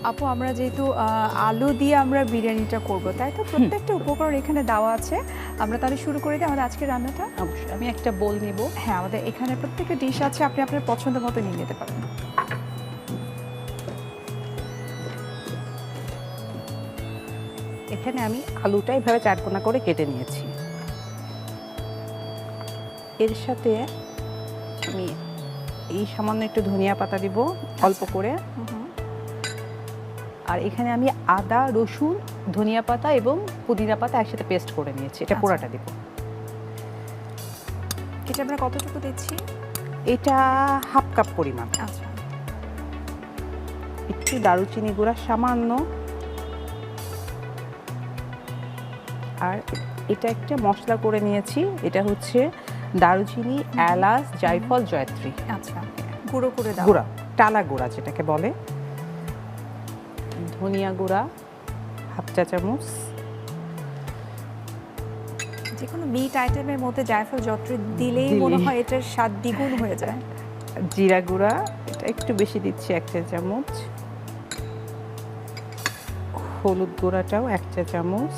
আপু আমরা যেহেতু আলু দিয়ে আমরা বিরিয়ানিটা করব, তাই তো প্রত্যেকটা উপকরণ এখানে দেওয়া আছে। আমরা তাহলে শুরু করে দিই আমাদের আজকের রান্নাটা। অবশ্যই আমি একটা বোল নিব। হ্যাঁ, আমাদের এখানে প্রত্যেকটা ডিশ আছে, আপনি আপনার পছন্দ মতো নিয়ে নিতে পারেন। এখানে আমি আলুটা এভাবে চারকোনা করে কেটে নিয়েছি। এর সাথে আমি এই সামান্য একটু ধনিয়া পাতা দিব অল্প করে। আর এখানে আমি আদা, রসুন, ধনিয়া পাতা এবং পুদিনা পাতা একসাথে পেস্ট করে নিয়েছি, এটা পুরাটা দিব। এটা আমরা কতটুকু দিচ্ছি? এটা হাফ কাপ পরিমাণ। আচ্ছা, একটু দারুচিনি গুঁড়া সামান্য। আর এটা একটা মশলা করে নিয়েছি, এটা হচ্ছে দারুচিনি, এলাচ, জায়ফল, জয়ত্রী। আচ্ছা, গুঁড়ো করে দাও। গুঁড়া, টালা গুঁড়া যেটাকে বলে। ধনিয়া গুঁড়া হাফ চা চামচ। যে কোনো মিট আইটেমের মধ্যে জায়ফল জয়ত্রী দিলেই মনে হয় এটার স্বাদ দ্বিগুণ হয়ে যায়। জিরা গুঁড়া এটা একটু বেশি দিচ্ছি, 1 চা চামচ। হলুদ গুঁড়াটাও 1 চা চামচ।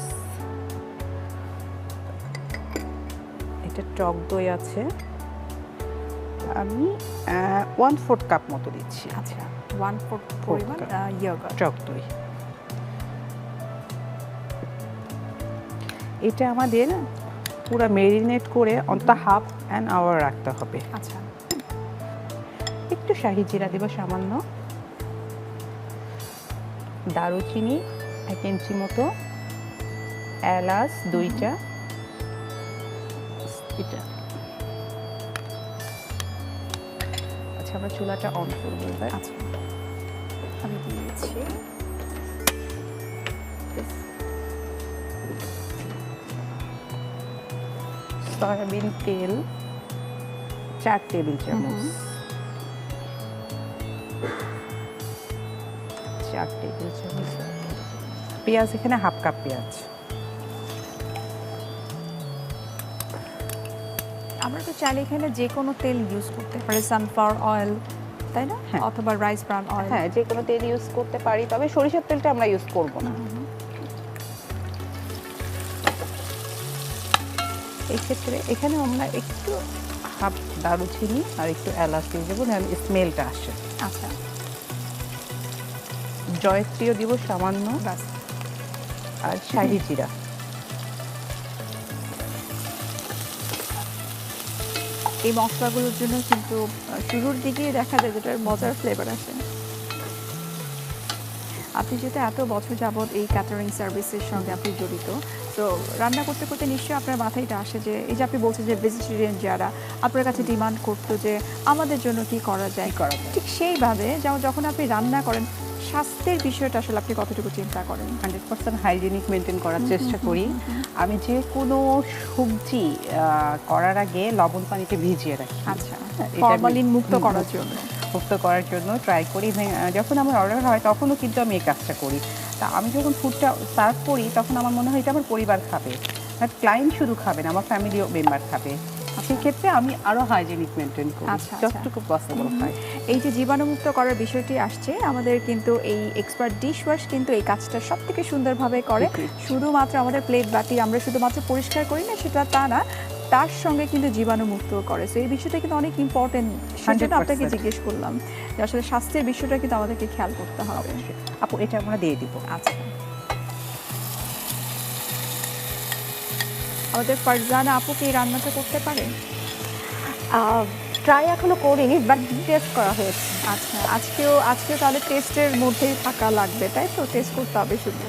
এটা টক দই আছে, আমি 1/4 কাপ মতো দিচ্ছি। আচ্ছা, 1/4 পরিমাণ ইয়োগার্ট, টক দই। এটা আমাদের পুরো মেরিনেট করে অন্তত হাফ অ্যান আওয়ার রাখতে হবে। আচ্ছা, একটু শাহি জিরা দেব সামান্য, দারুচিনি 1 ইঞ্চি মতো, এলাচ 2টা। এটা আচ্ছা, আমরা চুলাটা অন করবো এবার। আচ্ছা, আমি দিয়েছি। সয়াবিন তেল 4 টেবিল চামচ, 4 টেবিল চামচ। পেঁয়াজ এখানে হাফ কাপ পেঁয়াজ। আমরা তো চাইলে এখানে যে কোনো তেল ইউজ করতে পারি, সানফ্লাওয়ার অয়েল, তাই না? হ্যাঁ। অথবা রাইস ব্রান অয়েল। হ্যাঁ, যে কোনো তেল ইউজ করতে পারি, তবে সরিষার তেলটা আমরা ইউজ করব না। এই ক্ষেত্রে এখানে আমরা একটু হাফ দারুচিনি আর একটু এলাচ দিয়ে দেবো, স্মেলটা আসে। আচ্ছা, জয়ত্রীও দিব সামান্য, বাস। আর শাহি জিরা। এই মশলাগুলোর জন্য কিন্তু শুরুর দিকেই দেখা যায় যেটার মজার ফ্লেভার আসে। আপনি যেহেতু এত বছর যাবৎ এই ক্যাটারিং সার্ভিসের সঙ্গে আপনি জড়িত, তো রান্না করতে করতে নিশ্চয়ই আপনার মাথায় এটা আসে যে এই যে আপনি বলছেন যে ভেজিটেরিয়ান যারা আপনার কাছে ডিমান্ড করতো যে আমাদের জন্য কি করা যায়, ঠিক সেইভাবে যখন আপনি রান্না করেন স্বাস্থ্যের বিষয়টা আসলে আপনি কতটুকু চিন্তা করেন? 100% হাইজিনিক মেনটেন করার চেষ্টা করি। আমি যে কোনো সবজি করার আগে লবণ পানিতে ভিজিয়ে রাখি। আচ্ছা, ফরমালিন মুক্ত করার জন্য ট্রাই করি। যখন আমার অর্ডার হয় তখনও কিন্তু আমি এই কাজটা করি। তা আমি যখন ফুডটা সার্ভ করি তখন আমার মনে হয় এটা আমার পরিবার খাবে, ক্লায়েন্ট শুধু খাবে না, আমার ফ্যামিলিও মেম্বার খাবে। সেক্ষেত্রে আমি আরও হাইজিনিক মেনটেন করি যতটুকু পসিবল হয়। এই যে জীবাণুমুক্ত করার বিষয়টি আসছে, আমাদের কিন্তু এই এক্সপার্ট ডিশ ওয়াশ কিন্তু এই কাজটা সব থেকে সুন্দরভাবে করে। শুধুমাত্র আমাদের প্লেট বাটি আমরা শুধুমাত্র পরিষ্কার করি না সেটা তা না, তার সঙ্গে কিন্তু জীবাণুমুক্ত করে। সো এই বিষয়টা কিন্তু অনেক ইম্পর্টেন্ট, সেজন্য আপনাকে জিজ্ঞেস করলাম যে আসলে স্বাস্থ্যের বিষয়টা কিন্তু আমাদেরকে খেয়াল করতে হবে। আপু এটা আমরা দিয়ে দিব। আচ্ছা, আমাদের ফারজানা আপু কি এই রান্নাটা করতে পারে? ট্রাই এখনো করিনি, বাট টেস্ট করা হয়েছে। আচ্ছা, আজকেও তাহলে টেস্টের মধ্যেই থাকা লাগবে, তাই তো? টেস্ট করতে হবে শুধু।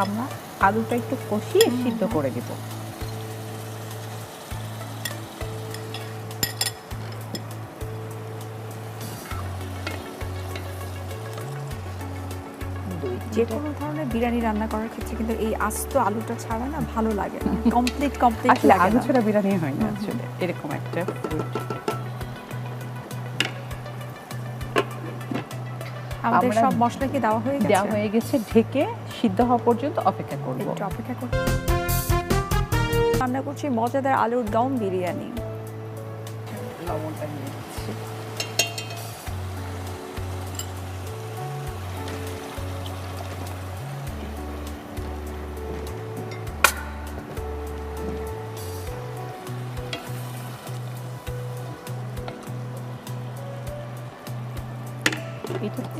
আমরা আলুটা একটু কষিয়ে সিদ্ধ করে দিব। যে কোনো ধরনের বিরিয়ানি রান্না করার ক্ষেত্রে কিন্তু এই আস্ত আলুটা ছাড়া না ভালো লাগে না, কমপ্লিট আসলে লাগে আলু না। ছাড়া বিরিয়ানি হয় না আসলে, এরকম একটা fruit। আমাদের সব মশলা কি দেওয়া হয়ে গেছে, ঢেকে সিদ্ধ হওয়া পর্যন্ত অপেক্ষা করব। একটু অপেক্ষা করব। রান্না করছি মজাদার আলুর দম বিরিয়ানি। লবণটা নিয়ে নিচ্ছি।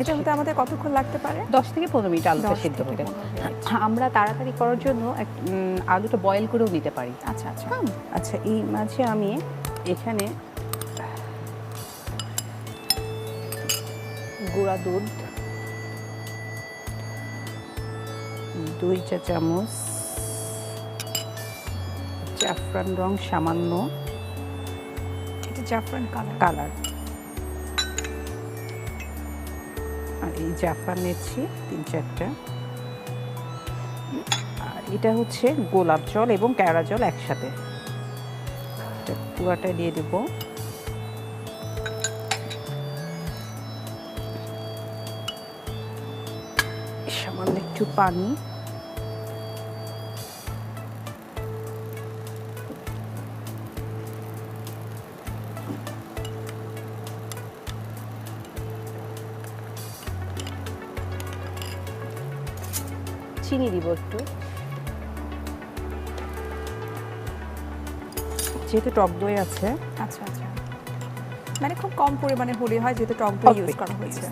এটা হতে আমাদের কতক্ষণ লাগতে পারে? 10 থেকে 15 মিনিট আলুটা 10 সিদ্ধ থেকে হতে। 15 মিনিট। আমরা তাড়াতাড়ি করার জন্য আলুটা বয়েল করেও নিতে পারি। আচ্ছা আচ্ছা। আচ্ছা, এই মাঝে আমি এখানে গুঁড়া দুধ 2 চা চামচ, জাফরান রং সামান্য, এটা জাফরান কালার, আর এই জাফরান নিচ্ছি 3-4টা, আর এটা হচ্ছে গোলাপ জল এবং কেওড়া জল একসাথে, এটা পুরাটা দিয়ে দেব। সামান্য একটু পানি, চিনি দিব একটু, যেহেতু টক দই আছে। আচ্ছা আচ্ছা, মানে খুব কম পরিমাণে হলে হয় যেহেতু টক দই ইউজ করা হয়েছে।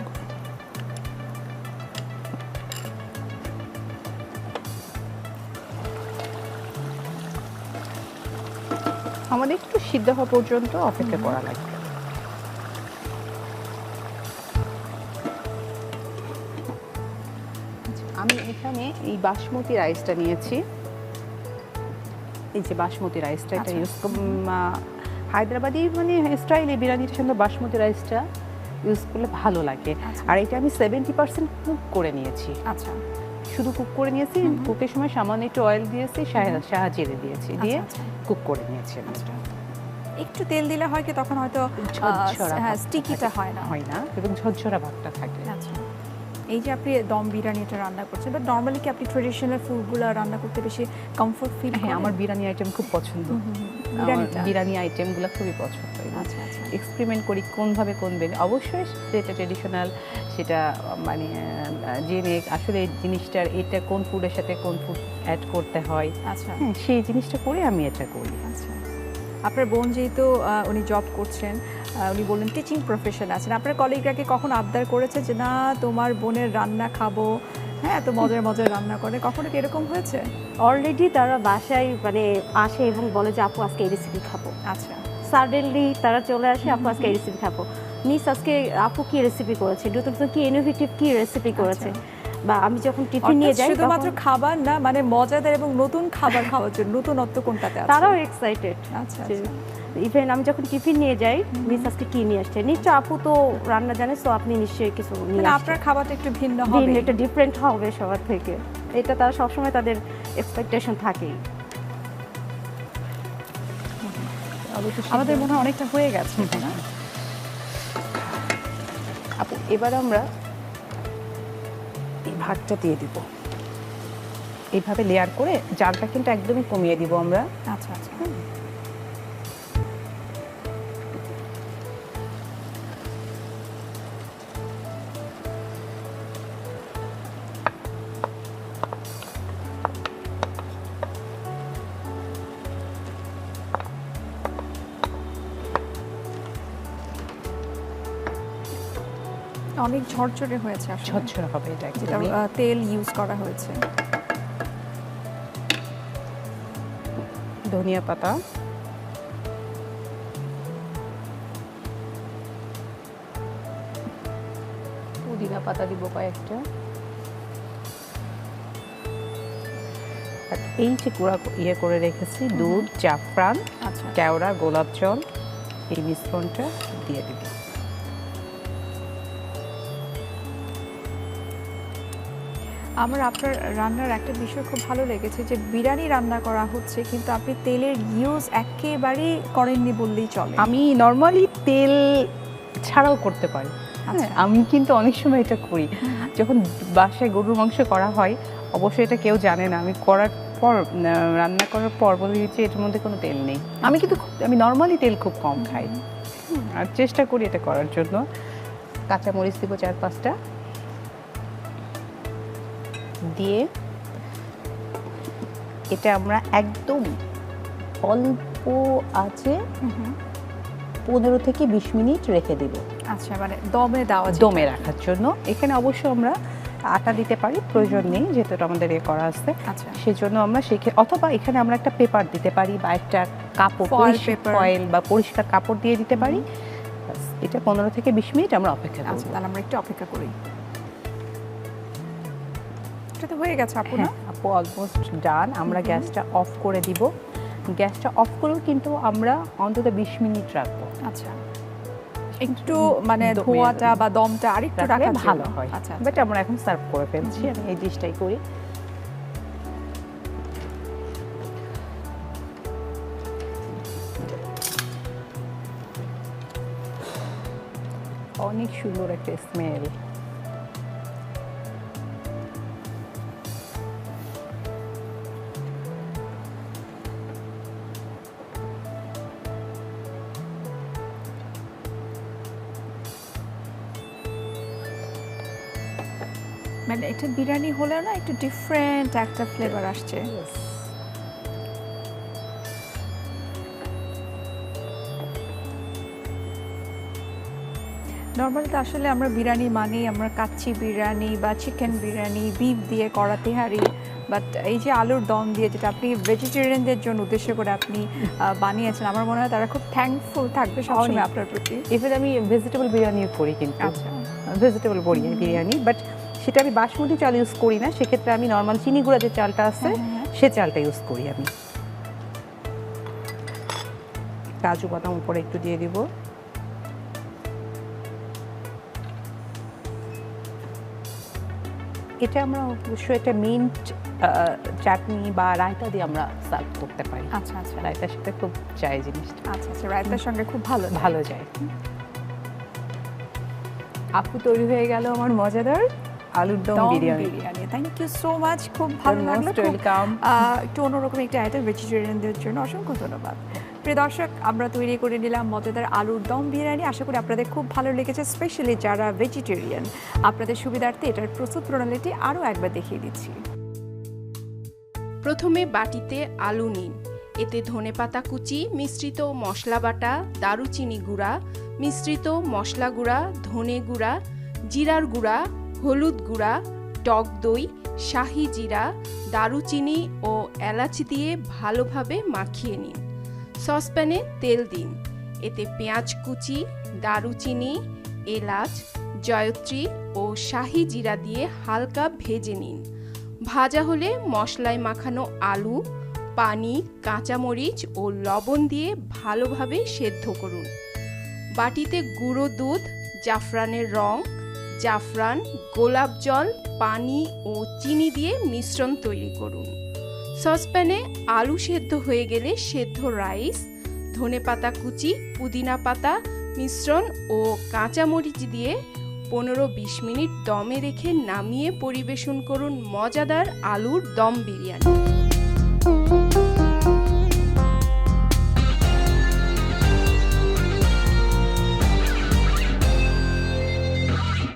আমাদের একটু সিদ্ধ হওয়া পর্যন্ত অপেক্ষা করা লাগবে। আমি এখানে এই বাসমতি রাইসটা নিয়েছি, এই যে বাসমতি রাইসটা, এটা ইউজ হায়দ্রাবাদি মানে স্টাইলে বিরিয়ানিটার সঙ্গে বাসমতি রাইসটা ইউজ করলে ভালো লাগে। আর এটা আমি 70% কুক করে নিয়েছি। আচ্ছা, শুধু কুক করে নিয়েছি, কুকের সময় সামান্য একটু অয়েল দিয়েছি, শাহা জিরে দিয়েছি, দিয়ে কুক করে নিয়েছি আমি এটা। একটু তেল দিলে হয় কি তখন হয়তো স্টিকিটা হয় না এবং ঝরঝরা ভাবটা থাকে। আচ্ছা, এই যে আপনি দম বিরিয়ানিটা রান্না করছেন, বাট নর্মালি কি আপনি ট্রেডিশনাল ফুডগুলো রান্না করতে বেশি কমফোর্ট ফিল করেন? হ্যাঁ, আমার বিরিয়ানি আইটেম খুব পছন্দ, বিরিয়ানি আইটেমগুলো খুবই পছন্দ। আচ্ছা আচ্ছা, এক্সপেরিমেন্ট করি কোনভাবে কোন অবশ্যই যেটা ট্রেডিশনাল সেটা মানে জেনে আসলে এই জিনিসটার এটা কোন ফুডের সাথে কোন ফুড অ্যাড করতে হয়, আচ্ছা হ্যাঁ সেই জিনিসটা করে আমি এটা করি। আচ্ছা, আপনার বোন যেহেতু উনি জব করছেন, উনি বললেন টিচিং প্রফেশন আছেন, আপনার কলিগরা কি কখনো আবদার করেছে যে না তোমার বোনের রান্না খাবো, হ্যাঁ এত মজার মজার রান্না করে, কখনো কি এরকম হয়েছে? অলরেডি তারা বাসায় মানে আসে এবং বলে যে আপু আজকে এই রেসিপি খাবো। আচ্ছা, সাডেনলি তারা চলে আসে, আপু আজকে এই রেসিপি খাবো, মিস আজকে আপু কি রেসিপি করেছে, নতুন কি ইনোভেটিভ কি রেসিপি করেছে। বা আমি যখন টিফিন নিয়ে যাই শুধুমাত্র খাবার না, মানে মজাদার এবং নতুন খাবার খাওয়ার জন্য, নতুনত্ব কোনটাতে আছে? তারাও এক্সাইটেড। আচ্ছা, ইভেন আমি যখন টিফিন নিয়ে যাই, মিস আজকে কি নিয়ে আসছে, নিশ্চয় আপু তো রান্না জানে, তো আপনি নিশ্চয়ই কিছু নিয়ে আসছেন, আপনার খাবারটা একটু ভিন্ন হবে, এটা ডিফারেন্ট হবে সবার থেকে, এটা তারা সবসময় তাদের এক্সপেকটেশন থাকেই। আমাদের মনে হয় অনেকটা হয়ে গেছে না আপু? এবার আমরা এই ভাতটা দিয়ে দিব, এইভাবে লেয়ার করে, জালটা কিন্তু একদমই কমিয়ে দিব আমরা। আচ্ছা আচ্ছা, অনেক ঝরঝরে হয়েছে, ঝরঝরে হবে এটা, যেটা তেল ইউজ করা হয়েছে। ধনিয়া পাতা, পুদিনা পাতা দিব কয়েকটা, আর এই যে গুঁড়া করে রেখেছি দুধ, জাফরান, আচ্ছা, কেওড়া, গোলাপ জল, এই মিশ্রণটা দিয়ে দিব। আমার আপনার রান্নার একটা বিষয় খুব ভালো লেগেছে যে বিরিয়ানি রান্না করা হচ্ছে কিন্তু আপনি তেলের ইউজ একেবারেই করেননি বললেই চলে। আমি নর্মালি তেল ছাড়াও করতে পারি, আমি কিন্তু অনেক সময় এটা করি। যখন বাসায় গরুর মাংস করা হয়, অবশ্যই এটা কেউ জানে না, আমি করার পর রান্না করার পর বলি যে এটার মধ্যে কোনো তেল নেই। আমি কিন্তু আমি নর্মালি তেল খুব কম খাই, আর চেষ্টা করি এটা করার জন্য। কাঁচামরিচ দিব 4-5টা, দিয়ে এটা আমরা একদম অল্প আছে 15 থেকে 20 মিনিট রেখে দেব। আচ্ছা, মানে দমে দেওয়া, দমে রাখার জন্য। এখানে অবশ্য আমরা আটা দিতে পারি, প্রয়োজন নেই যেহেতু এটা আমাদের করা আছে। আচ্ছা, সেজন্য আমরা অথবা এখানে আমরা একটা পেপার দিতে পারি বা একটা কাপড়, ফয়েল বা পরিষ্কার কাপড় দিয়ে দিতে পারি। এটা 15 থেকে 20 মিনিট আমরা অপেক্ষা করব। আচ্ছা, তাহলে আমরা একটু অপেক্ষা করি। এটা তো হয়ে গেছে আপু না? আপু অলমোস্ট ডান। আমরা গ্যাসটা অফ করে দিব। গ্যাসটা অফ করেও কিন্তু আমরা অন্তত 20 মিনিট রাখবো। আচ্ছা, একটু মানে ধোঁয়াটা বা দমটা আরেকটু রাখলে ভালো হয়। আচ্ছা, বাট আমরা এখন সার্ভ করে ফেলছি। আমি এই ডিশটাই করি। অনেক সুন্দর একটা স্মেল। মানে এটা বিরিয়ানি হলেও না একটু ডিফারেন্ট একটা ফ্লেভার আসছে। নর্মালি তো আসলে আমরা বিরিয়ানি মানেই আমরা কাচ্চি বিরিয়ানি বা চিকেন বিরিয়ানি, বিফ দিয়ে করা তেহারি, বাট এই যে আলুর দম দিয়ে যেটা আপনি ভেজিটেরিয়ানদের জন্য উদ্দেশ্য করে আপনি বানিয়েছেন, আমার মনে হয় তারা খুব থ্যাঙ্কফুল থাকবে সবসময় আপনার প্রতি। ইভেন আমি ভেজিটেবল বিরিয়ানিও করি কিন্তু। আচ্ছা, ভেজিটেবল বিরিয়ানি, বাট সেটা আমি বাসমতি চাল ইউজ করি না। সেক্ষেত্রে আমি নর্মাল চিনি গুঁড়া যে চালটা আছে সে চালটা ইউজ করি আমি। কাজু বাদাম উপরে একটু দিয়ে দিব। এটা আমরা অবশ্যই একটা মিন্ট চাটনি বা রায়তা দিয়ে আমরা সার্ভ করতে পারি। আচ্ছা, আচ্ছা, রায়তার সাথে খুব যায় জিনিসটা। আচ্ছা, আচ্ছা, রায়তার সঙ্গে খুব ভালো যায়। আপু তৈরি হয়ে গেল আমার মজাদার আলুর দম biryani. Thank you so much, খুব ভালো লাগলো। ওয়েলকাম। একটু অন্যরকম একটা আইটেম ভেজিটেরিয়ানদের জন্য, অসংখ্য ধন্যবাদ। প্রিয় দর্শক, আমরা তৈরি করে নিলাম মজাদার আলুর দম বিরিয়ানি। আশা করি আপনাদের খুব ভালো লেগেছে, স্পেশালি যারা ভেজিটেরিয়ান। আপনাদের সুবিধার্থে এটার প্রস্তুত প্রণালীটি আরও একবার দেখিয়ে দিচ্ছি। প্রথমে বাটিতে আলু নিন। এতে ধনেপাতা কুচি, মিশ্রিত মশলা বাটা, দারুচিনি গুঁড়া, মিশ্রিত মশলা গুঁড়া, ধনে গুঁড়া, জিরার গুঁড়া, হলুদ গুঁড়া, টক দই, শাহি জিরা, দারুচিনি ও এলাচি দিয়ে ভালোভাবে মাখিয়ে নিন। সসপ্যানে তেল দিন। এতে পেঁয়াজ কুচি, দারুচিনি, এলাচ, জয়ত্রী ও শাহি জিরা দিয়ে হালকা ভেজে নিন। ভাজা হলে মশলায় মাখানো আলু, পানি, কাঁচামরিচ ও লবণ দিয়ে ভালোভাবে সেদ্ধ করুন। বাটিতে গুঁড়ো দুধ, জাফরানের রং, জাফরান, গোলাপ জল, পানি ও চিনি দিয়ে মিশ্রণ তৈরি করুন। সসপ্যানে আলু সেদ্ধ হয়ে গেলে সেদ্ধ রাইস, ধনেপাতা কুচি, পুদিনা পাতা মিশ্রণ ও কাঁচামরিচ দিয়ে 15-20 মিনিট দমে রেখে নামিয়ে পরিবেশন করুন মজাদার আলুর দম বিরিয়ানি।